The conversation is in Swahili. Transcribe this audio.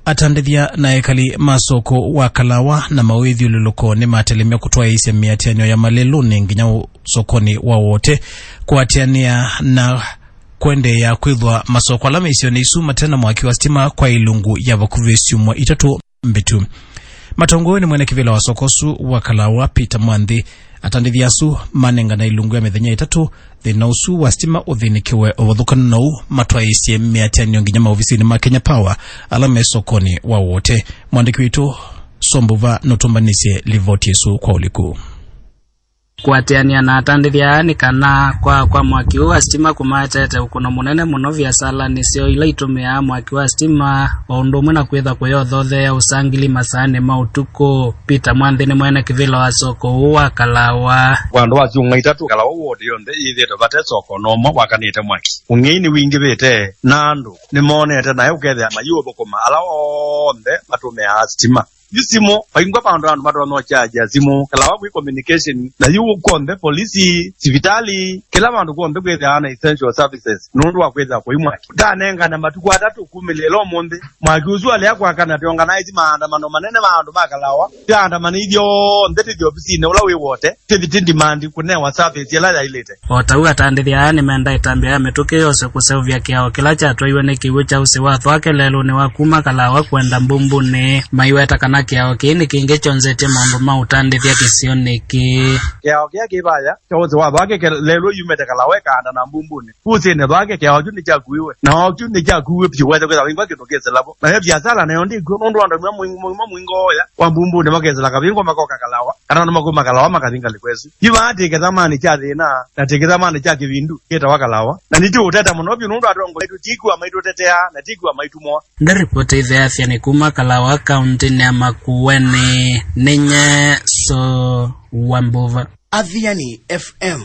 atandithia na ekali masoko wa Kalawa na mawithi ululuko ni matelemea kutoa isi miatianio ya maleluni nginya sokoni wa wote kuatiania na kwende ya kwithwa masoko alama isione isu matena mwaki wa stima kwa ilungu ya vakuvesiumwa itatu mbitu. Matongoni mwene kivila wa sokosu wa Kalawa Peter Mwandhi atandithia su manenga na ilungu ya methenya itatu thina usu wa stima uthinikiwe owathukana nau matwa isi miatianio nginya maofisini ma Kenya Power alama sokoni wa wote. Mwandiki witu Sombuva notumbanise livoti isu kwa uliku. Kuatiania na atandithia ni kana kwa mwaki wa stima kumatete ukuno munene muno biasala nisio ila itumia mwaki wa stima wa undumwe na kwitha kuyothothe ya usangili masane mautuko. Peter Mwandhi ni mwene kivila wa soko wa Kalawa. Wandu wa chunga itatu Kalawa wodi yonde ithe bate soko nomo wakanite mwaki ungini wingi bete nandu ni monete naye ukethe mayuo bokoma alawo onde matumia stima Yusimo, paingwa pandu andu matu wano chaja zimo, Kalawa kwi communication, na yu konde, polisi, sivitali, kila mandu konde kweze ana essential services, nundu wa kweze kwa imwaki. Tanenga na matu kwa tatu kumilelo monde, mwaki uzuwa lea kwa kana tionganaisi maandamano manene maandu Kalawa, tiandamani idio, ndeti dio pisine, ulawe wote, tindi mandi kunewa service, yala ya ilete. Otawa tandithi ni menda itambia ya metuke yose kusevya kiao kila chato iwe kiwicha usiwathu wake lelo ni wakuma Kalawa kwenda mbumbu ni maiweta kana kiao kini kinge chonzete mambo mautandithia kisioneki kiao kia kibaya choze wabake lelo yumete Kalawa kanda na mbumbuni kusine bake kiao juni chakuiwe na wakuni chakuiwe piweze kwa wingwa kitokeze labo na ya biasala na yondi ndo ndo mwingoya wa mbumbuni bakeze la kabingo makoka Kalawa kana no makoma Kalawa makazinga likwezi yibate kezamani cha thina na tekezamani cha kivindu kita wa Kalawa na niti uteta munobi ndo atongo letu tiku amaitu tetea na tiku amaitumwa. Nda ripoti idha afya ni kuma Kalawa county ni Makueni ninye so Wambuva Aviani FM